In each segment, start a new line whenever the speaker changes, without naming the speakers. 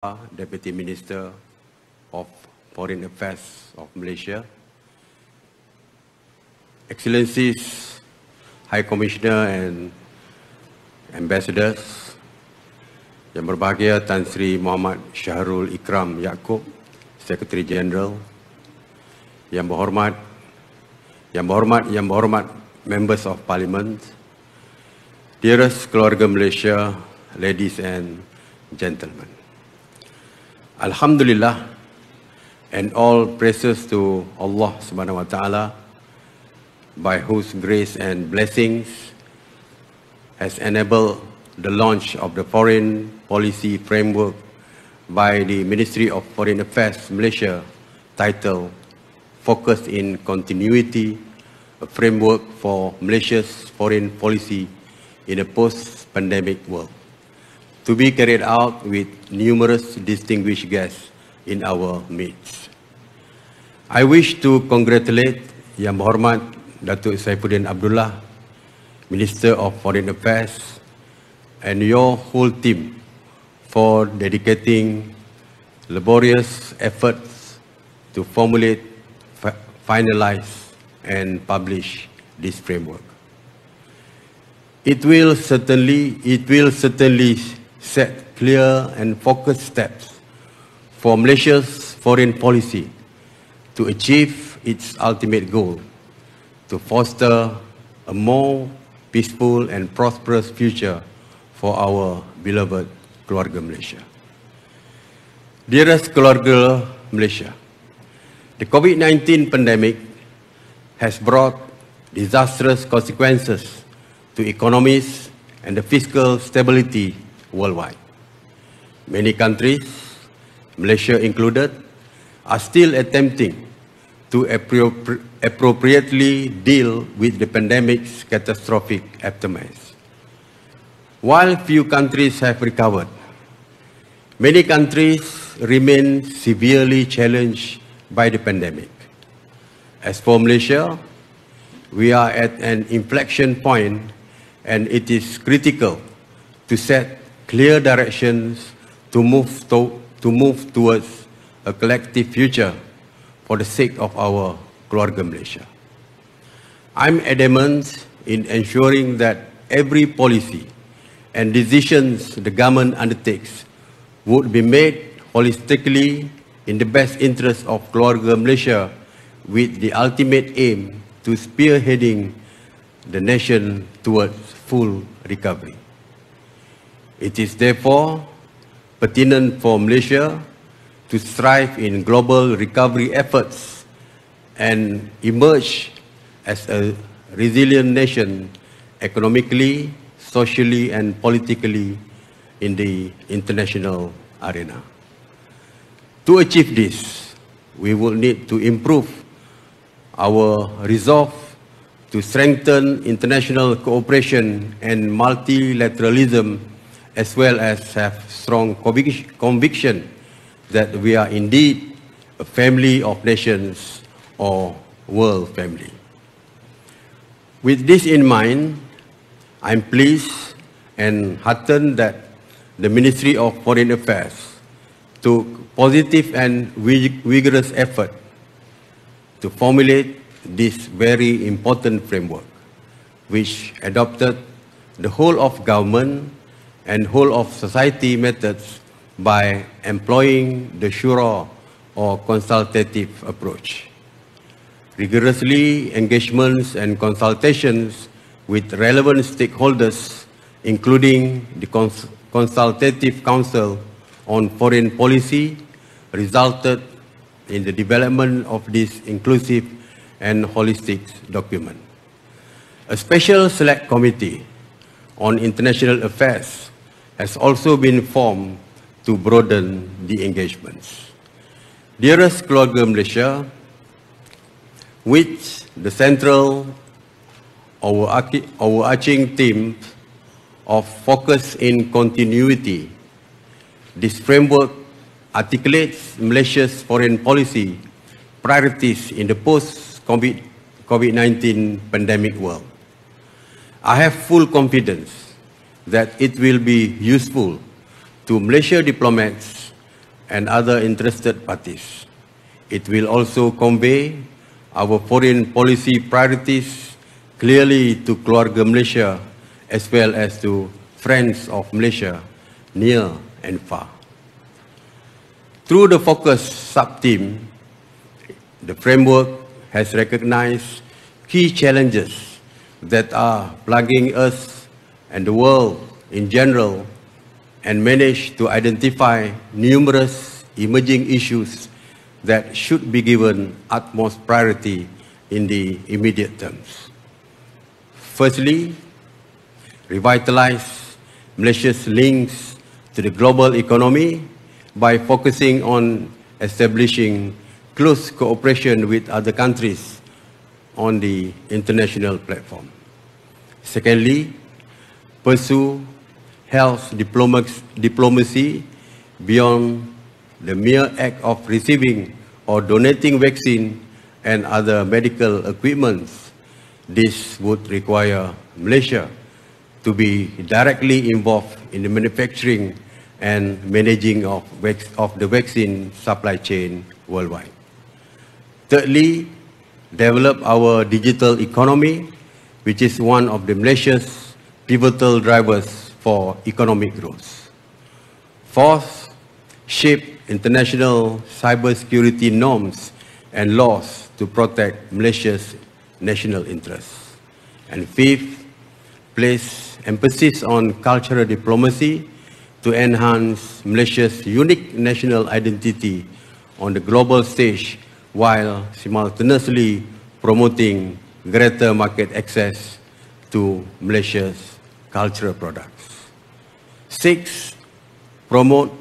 Deputy Minister of Foreign Affairs of Malaysia, Excellencies, High Commissioner and Ambassadors, Yang berbahagia Tan Sri Muhammad Syahrul Ikram Yaakob, Secretary General, Yang berhormat Members of Parliament, dearest keluarga Malaysia, ladies and gentlemen. Alhamdulillah, and all praises to Allah Subhanahu wa Ta'ala, by whose grace and blessings has enabled the launch of the foreign policy framework by the Ministry of Foreign Affairs Malaysia, titled Focus in Continuity, a framework for Malaysia's foreign policy in a post-pandemic world, to be carried out with numerous distinguished guests in our midst. I wish to congratulate Yang berhormat Datuk Saifuddin Abdullah, Minister of Foreign Affairs, and your whole team for dedicating laborious efforts to formulate, finalize, and publish this framework. It will certainly set clear and focused steps for Malaysia's foreign policy to achieve its ultimate goal, to foster a more peaceful and prosperous future for our beloved keluarga Malaysia. Dearest keluarga Malaysia, the COVID-19 pandemic has brought disastrous consequences to economies and the fiscal stability worldwide. Many countries, Malaysia included, are still attempting to appropriately deal with the pandemic's catastrophic aftermath. While few countries have recovered, many countries remain severely challenged by the pandemic. As for Malaysia, we are at an inflection point, and it is critical to set clear directions to move towards a collective future for the sake of our keluarga Malaysia. I'm adamant in ensuring that every policy and decisions the government undertakes would be made holistically in the best interest of keluarga Malaysia, with the ultimate aim to spearheading the nation towards full recovery. It is therefore pertinent for Malaysia to strive in global recovery efforts and emerge as a resilient nation economically, socially, and politically in the international arena. To achieve this, we will need to improve our resolve to strengthen international cooperation and multilateralism, as well as have strong conviction that we are indeed a family of nations or world family. With this in mind, I'm pleased and heartened that the Ministry of Foreign Affairs took positive and vigorous effort to formulate this very important framework, which adopted the whole of government and whole of society methods by employing the shura or consultative approach. Rigorously engagements and consultations with relevant stakeholders, including the Consultative Council on Foreign Policy, resulted in the development of this inclusive and holistic document. A special select committee on international affairs has also been formed to broaden the engagements. Dearest keluarga Malaysia, with the central overarching theme of focus in continuity, this framework articulates Malaysia's foreign policy priorities in the post-COVID-19 pandemic world. I have full confidence that it will be useful to Malaysia diplomats and other interested parties. It will also convey our foreign policy priorities clearly to Keluarga Malaysia as well as to friends of Malaysia, near and far. Through the focus sub-team, the framework has recognized key challenges that are plaguing us and the world in general and managed to identify numerous emerging issues that should be given utmost priority in the immediate terms. Firstly, revitalize Malaysia's links to the global economy by focusing on establishing close cooperation with other countries on the international platform. Secondly, pursue health diplomacy beyond the mere act of receiving or donating vaccine and other medical equipments. This would require Malaysia to be directly involved in the manufacturing and managing of the vaccine supply chain worldwide. Thirdly, develop our digital economy, which is one of the Malaysia's pivotal drivers for economic growth. Fourth, shape international cybersecurity norms and laws to protect Malaysia's national interests. And fifth, place emphasis on cultural diplomacy to enhance Malaysia's unique national identity on the global stage while simultaneously promoting greater market access to Malaysia's cultural products. Six, promote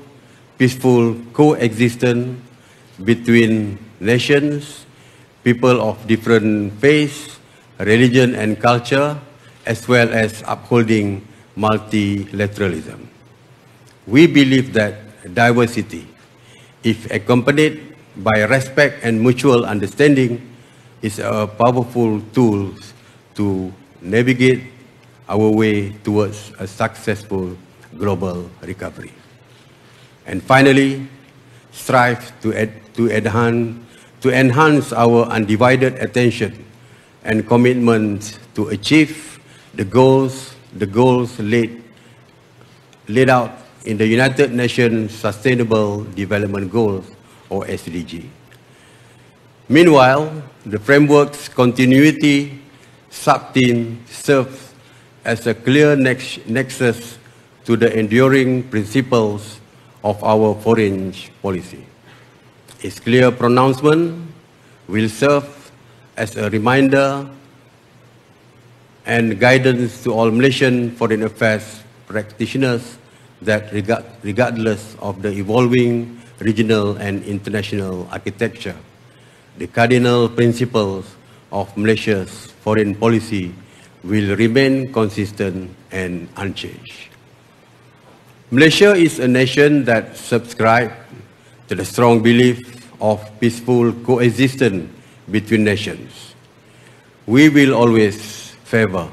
peaceful coexistence between nations, people of different faiths, religion and culture, as well as upholding multilateralism. We believe that diversity, if accompanied by respect and mutual understanding, is a powerful tool to navigate our way towards a successful global recovery. And finally, strive to enhance our undivided attention and commitment to achieve the goals laid out in the United Nations Sustainable Development Goals, or SDG. Meanwhile, the framework's continuity sub-team serves as a clear nexus to the enduring principles of our foreign policy. Its clear pronouncement will serve as a reminder and guidance to all Malaysian foreign affairs practitioners that regardless of the evolving regional and international architecture, the cardinal principles of Malaysia's foreign policy will remain consistent and unchanged. Malaysia is a nation that subscribes to the strong belief of peaceful coexistence between nations. We will always favor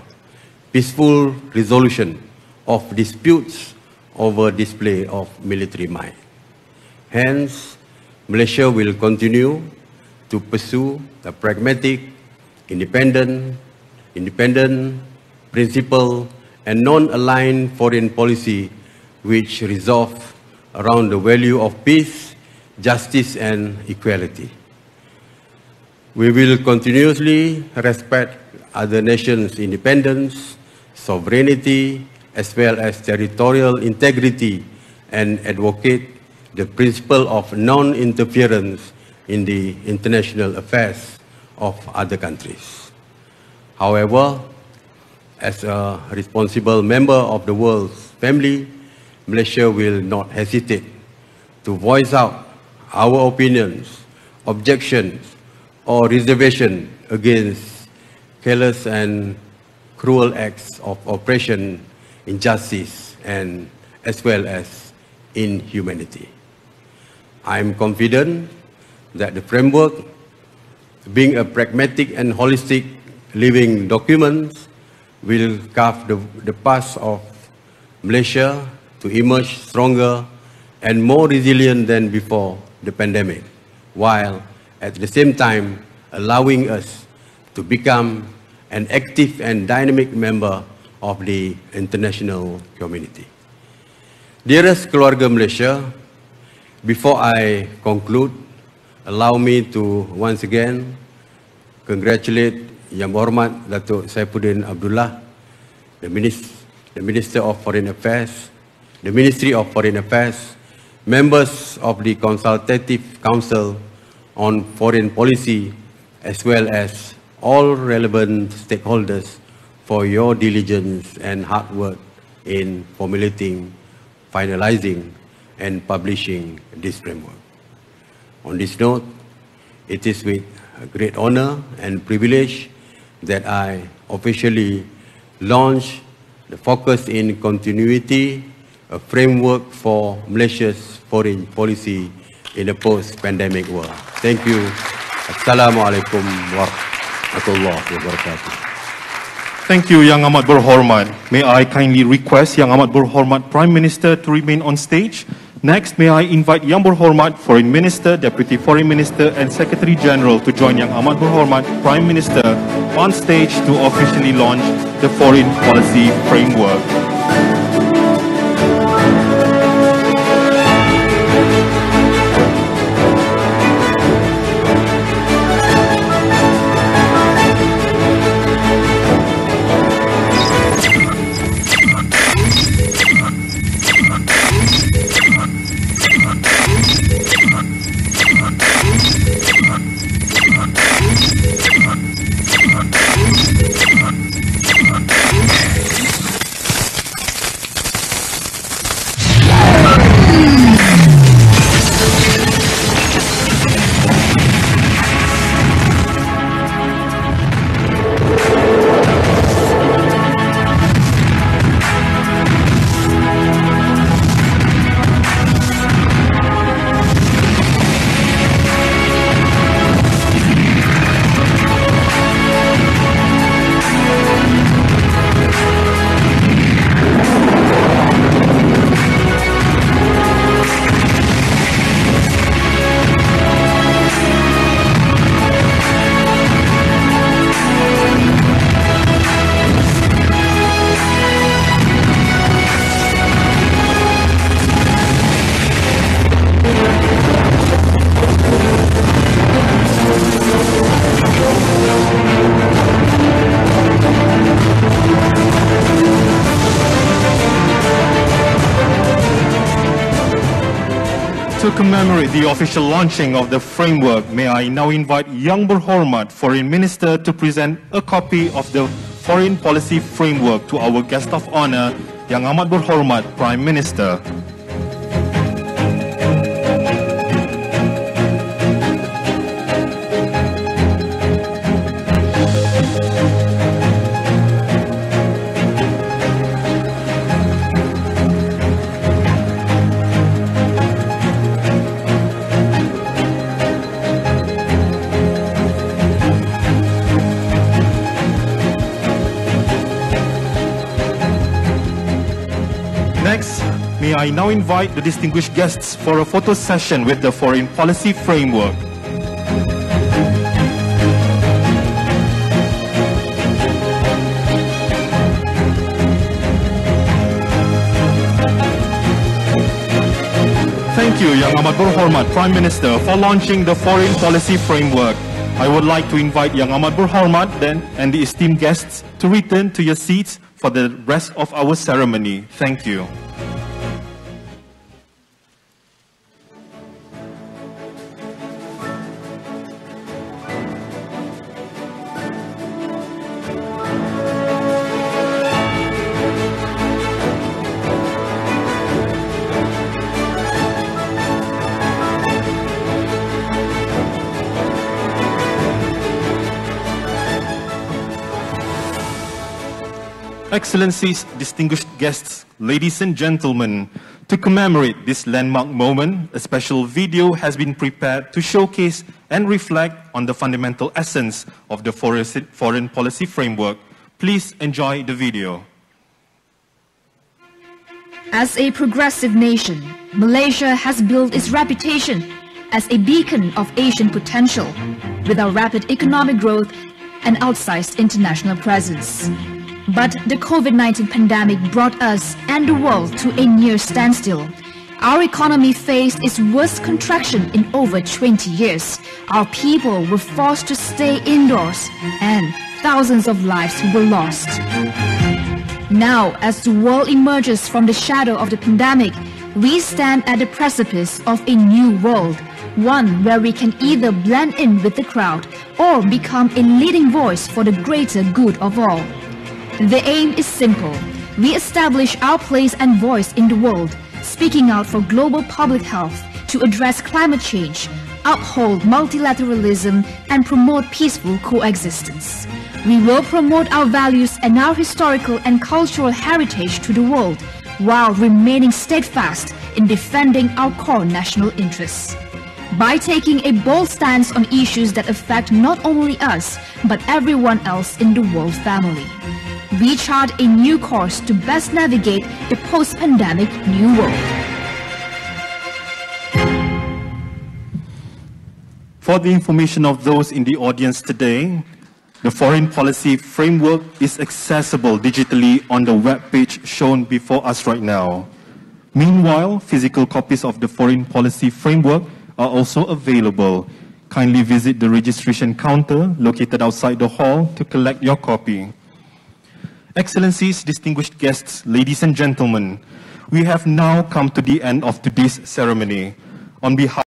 peaceful resolution of disputes over display of military might. Hence, Malaysia will continue to pursue a pragmatic, independent, principled, and non-aligned foreign policy which resolves around the value of peace, justice, and equality. We will continuously respect other nations' independence, sovereignty, as well as territorial integrity, and advocate the principle of non-interference in the international affairs of other countries. However, as a responsible member of the world's family, Malaysia will not hesitate to voice out our opinions, objections, or reservation against callous and cruel acts of oppression, injustice, and as well as inhumanity. I am confident that the framework, being a pragmatic and holistic living document, will carve the path of Malaysia to emerge stronger and more resilient than before the pandemic, while at the same time allowing us to become an active and dynamic member of the international community. Dearest keluarga Malaysia, before I conclude, allow me to once again congratulate Yang Berhormat Datuk Saifuddin Abdullah, the Minister of Foreign Affairs, the Ministry of Foreign Affairs, members of the Consultative Council on Foreign Policy, as well as all relevant stakeholders for your diligence and hard work in formulating, finalizing, and publishing this framework. On this note, it is with great honor and privilege that I officially launch the Focus in Continuity, a framework for Malaysia's foreign policy in a post-pandemic world. Thank you. Assalamualaikum warahmatullahi wabarakatuh.
Thank you, Yang Amat Berhormat. May I kindly request Yang Amat Berhormat Prime Minister to remain on stage. Next, may I invite Yang Berhormat Foreign Minister, Deputy Foreign Minister and Secretary General to join Yang Amat Berhormat Prime Minister on stage to officially launch the Foreign Policy Framework. To commemorate the official launching of the framework, may I now invite Yang Berhormat Foreign Minister to present a copy of the Foreign Policy Framework to our guest of honor, Yang Amat Berhormat Prime Minister. Next, may I now invite the distinguished guests for a photo session with the Foreign Policy Framework. Thank you, Yang Amat Berhormat Prime Minister, for launching the Foreign Policy Framework. I would like to invite Yang Amat Berhormat then and the esteemed guests to return to your seats for the rest of our ceremony. Thank you. Excellencies, distinguished guests, ladies and gentlemen, to commemorate this landmark moment, a special video has been prepared to showcase and reflect on the fundamental essence of the foreign policy framework. Please enjoy the video.
As a progressive nation, Malaysia has built its reputation as a beacon of Asian potential, with our rapid economic growth and outsized international presence. But the COVID-19 pandemic brought us and the world to a near standstill. Our economy faced its worst contraction in over 20 years. Our people were forced to stay indoors, and thousands of lives were lost. Now, as the world emerges from the shadow of the pandemic, we stand at the precipice of a new world, one where we can either blend in with the crowd or become a leading voice for the greater good of all. The aim is simple. We establish our place and voice in the world, speaking out for global public health to address climate change, uphold multilateralism, and promote peaceful coexistence. We will promote our values and our historical and cultural heritage to the world, while remaining steadfast in defending our core national interests. By taking a bold stance on issues that affect not only us, but everyone else in the world family, we chart a new course to best navigate the post-pandemic new world.
For the information of those in the audience today, the Foreign Policy Framework is accessible digitally on the web page shown before us right now. Meanwhile, physical copies of the Foreign Policy Framework are also available. Kindly visit the registration counter located outside the hall to collect your copy. Excellencies, distinguished guests, ladies and gentlemen, we have now come to the end of today's ceremony. On behalf